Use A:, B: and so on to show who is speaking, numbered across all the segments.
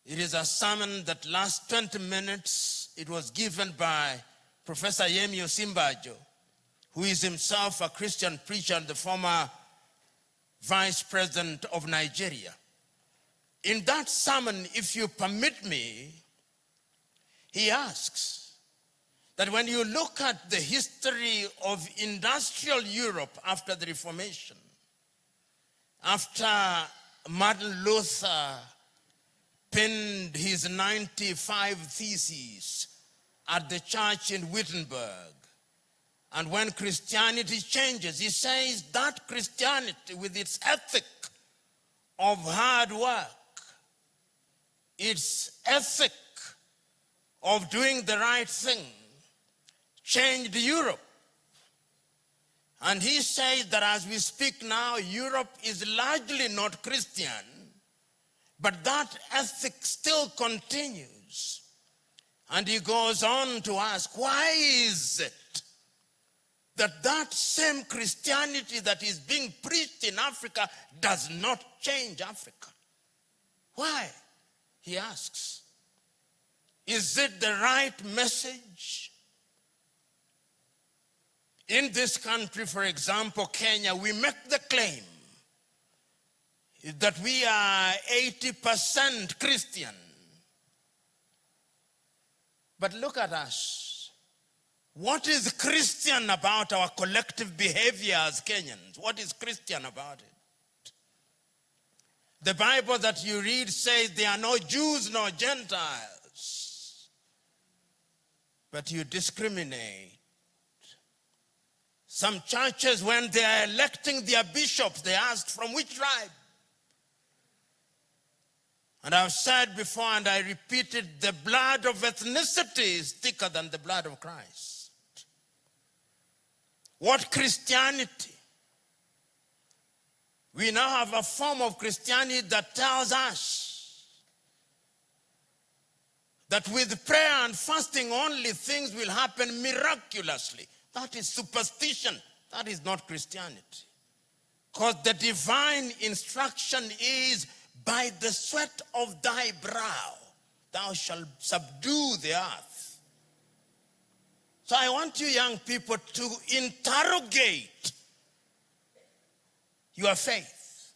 A: It is a sermon that lasts 20 minutes. It was given by Professor Yemi Osinbajo, who is himself a Christian preacher and the former Vice President of Nigeria. In that sermon, if you permit me, he asks that when you look at the history of industrial Europe after the Reformation, after Martin Luther penned his 95 Theses at the church in Wittenberg, and when Christianity changes, he says that Christianity with its ethic of hard work, its ethic of doing the right thing, changed Europe. And he says that as we speak now, Europe is largely not Christian, but that ethic still continues. And he goes on to ask, why is it that that same Christianity that is being preached in Africa does not change Africa? Why? He asks. Is it the right message? In this country, for example, Kenya, we make the claim that we are 80% Christian. But look at us. What is Christian about our collective behavior as Kenyans? What is Christian about it? The Bible that you read says there are no Jews nor Gentiles, but you discriminate. Some churches, when they are electing their bishops, they ask from which tribe. And I've said before, and I repeat it, the blood of ethnicity is thicker than the blood of Christ. What Christianity? We now have a form of Christianity that tells us that with prayer and fasting only things will happen miraculously. That is superstition. That is not Christianity. Because the divine instruction is, by the sweat of thy brow, thou shalt subdue the earth. So I want you young people to interrogate your faith.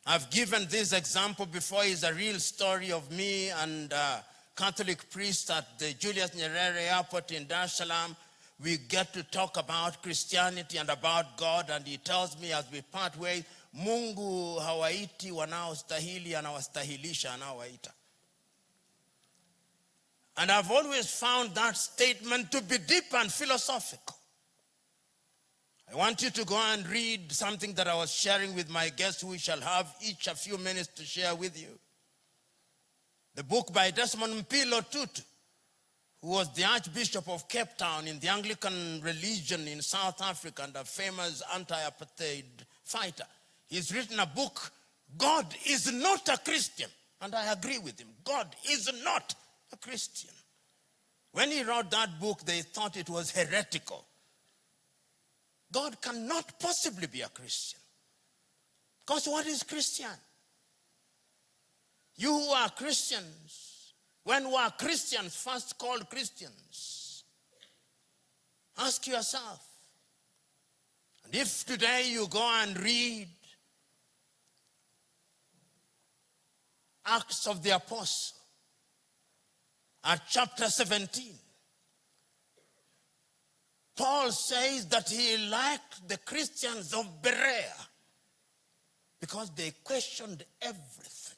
A: I've given this example before. It's a real story of me and Catholic priest at the Julius Nyerere Airport in Dar es Salaam. We get to talk about Christianity and about God, and he tells me as we part ways, Mungu hawaiti wanaostahili, anawastahilisha anaowaita. And I've always found that statement to be deep and philosophical. I want you to go and read something that I was sharing with my guests, who we shall have each a few minutes to share with you. The book by Desmond Mpilo Tutu, who was the Archbishop of Cape Town in the Anglican religion in South Africa and a famous anti-apartheid fighter. He's written a book, God is not a Christian. And I agree with him. God is not a Christian. When he wrote that book, they thought it was heretical. God cannot possibly be a Christian. Because what is Christian? You who are Christians, when were Christians first called Christians? Ask yourself. And if today you go and read Acts of the Apostle at chapter 17, Paul says that he liked the Christians of Berea because they questioned everything.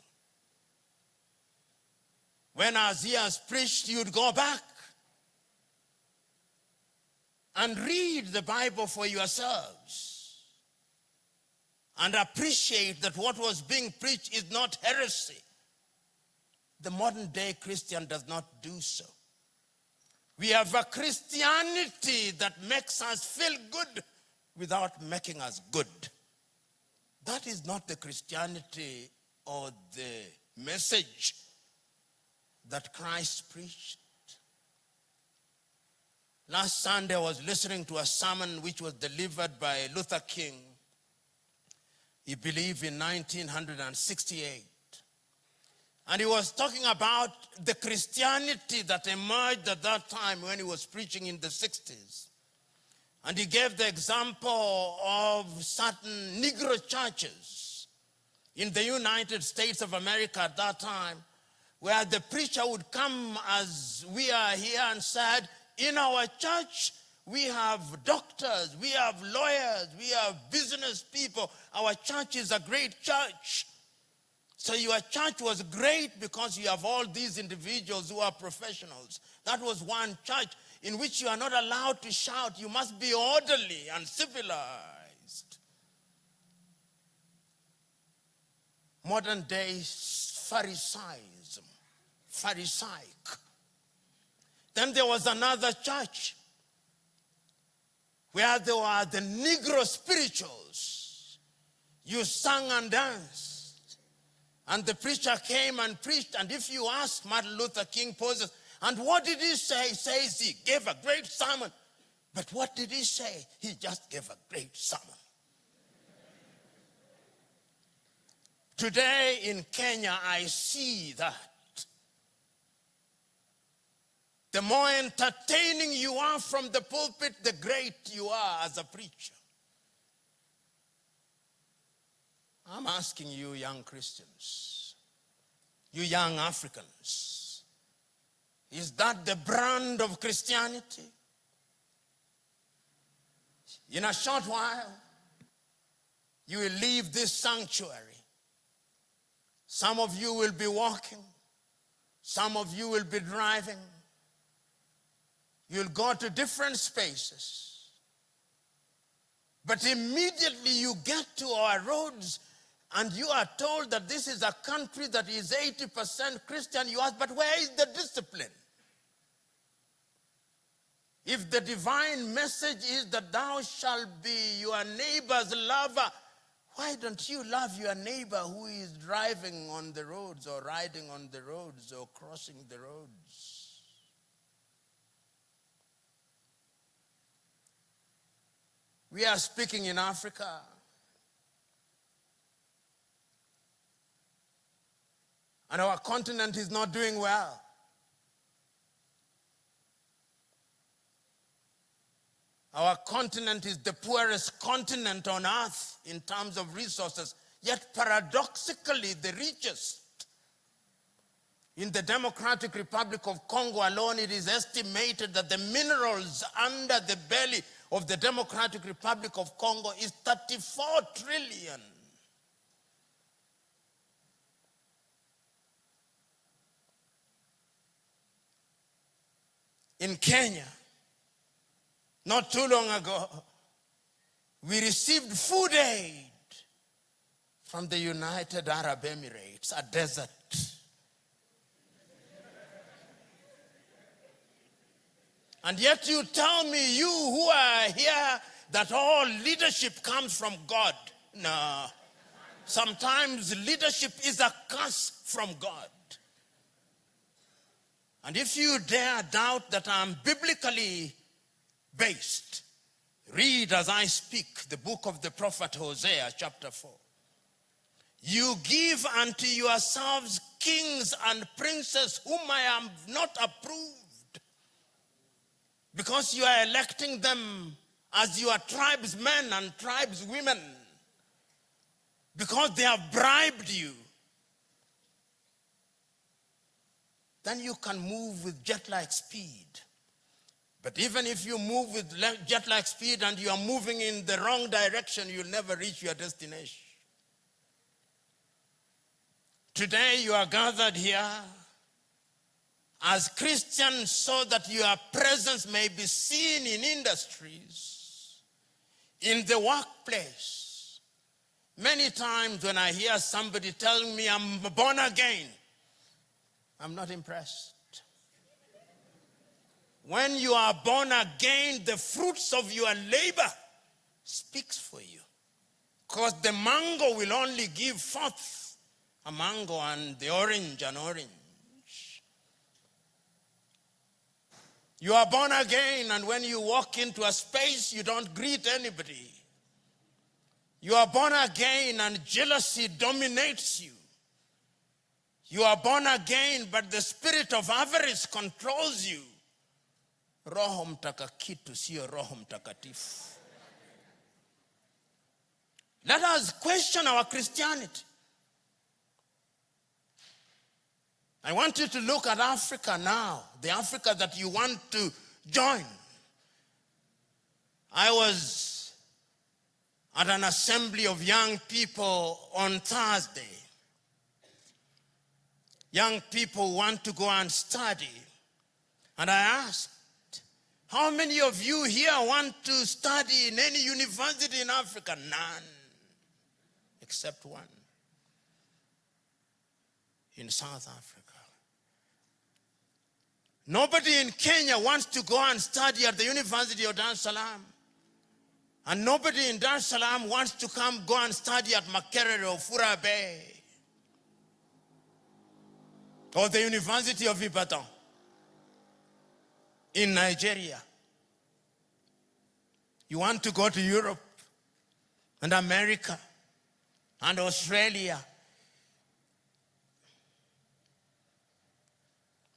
A: When Isaiah preached, you'd go back and read the Bible for yourselves and appreciate that what was being preached is not heresy. The modern day Christian does not do so. We have a Christianity that makes us feel good without making us good. That is not the Christianity or the message that Christ preached. Last Sunday I was listening to a sermon which was delivered by Luther King. He believed in 1968. And he was talking about the Christianity that emerged at that time when he was preaching in the 60s. And he gave the example of certain Negro churches in the United States of America at that time, where the preacher would come as we are here and said, in our church, we have doctors, we have lawyers, we have business people. Our church is a great church. So your church was great because you have all these individuals who are professionals. That was one church in which you are not allowed to shout. You must be orderly and civilized. Modern day Pharisaism, Pharisaic. Then there was another church where there were the Negro spirituals. You sang and danced. And the preacher came and preached. And if you ask, Martin Luther King poses, and what did he say? He says he gave a great sermon. But what did he say? He just gave a great sermon. Today in Kenya, I see that the more entertaining you are from the pulpit, the great you are as a preacher. I'm asking you, young Christians, you young Africans, is that the brand of Christianity? In a short while, you will leave this sanctuary. Some of you will be walking. Some of you will be driving. You'll go to different spaces. But immediately you get to our roads and you are told that this is a country that is 80% Christian. You ask, but where is the discipline? If the divine message is that thou shalt be your neighbor's lover, why don't you love your neighbor who is driving on the roads or riding on the roads or crossing the roads? We are speaking in Africa. And our continent is not doing well. Our continent is the poorest continent on earth in terms of resources, yet paradoxically the richest. In the Democratic Republic of Congo alone, it is estimated that the minerals under the belly of the Democratic Republic of Congo is 34 trillion. In Kenya, not too long ago, we received food aid from the United Arab Emirates, a desert. And yet you tell me, you who are here, that all leadership comes from God. No. Sometimes leadership is a curse from God. And if you dare doubt that I'm biblically based, read as I speak the book of the prophet Hosea, chapter 4. You give unto yourselves kings and princes whom I am not approved, because you are electing them as your tribesmen and tribeswomen, because they have bribed you. Then you can move with jet-like speed. But even if you move with jet-like speed and you are moving in the wrong direction, you'll never reach your destination. Today you are gathered here as Christians so that your presence may be seen in industries, in the workplace. Many times when I hear somebody telling me I'm born again, I'm not impressed. When you are born again, the fruits of your labor speaks for you. Because the mango will only give forth a mango, and the orange an orange. You are born again, and when you walk into a space, you don't greet anybody. You are born again and jealousy dominates you. You are born again, but the spirit of avarice controls you. Roho mtakakitu sio Roho Mtakatifu. Let us question our Christianity. I want you to look at Africa now, the Africa that you want to join. I was at an assembly of young people on Thursday. Young people want to go and study. And I asked, how many of you here want to study in any university in Africa? None, except one, in South Africa. Nobody in Kenya wants to go and study at the University of Dar es Salaam. And nobody in Dar es Salaam wants to go and study at Makerere or Fura Bay or the University of Ibadan in Nigeria. You want to go to Europe and America and Australia.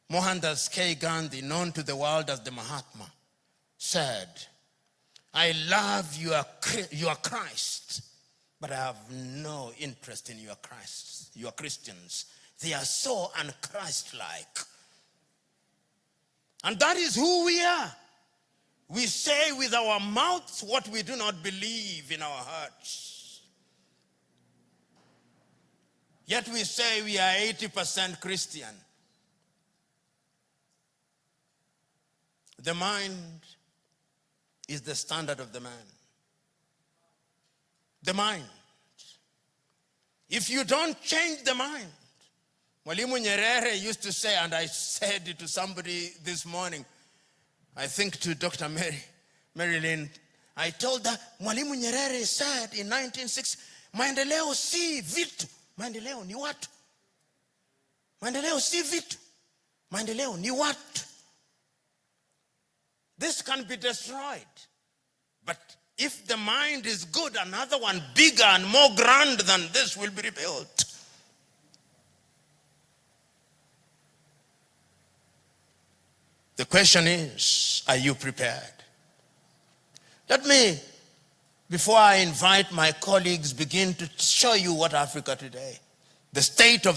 A: Mohandas K. Gandhi, known to the world as the Mahatma, said, I love your Christ, but I have no interest in your Christ, your Christians. They are so un-Christ-like. And that is who we are. We say with our mouths what we do not believe in our hearts. Yet we say we are 80% Christian. The mind is the standard of the man. The mind. If you don't change the mind, Mwalimu Nyerere used to say, and I said it to somebody this morning, I think to Dr. Marilyn, I told her, Mwalimu Nyerere said in 1960, maendeleo si vitu, maendeleo ni watu. Maendeleo si vitu, maendeleo ni watu. This can be destroyed. But if the mind is good, another one bigger and more grand than this will be rebuilt. The question is, are you prepared? Let me, before I invite my colleagues, begin to show you what Africa today, the state of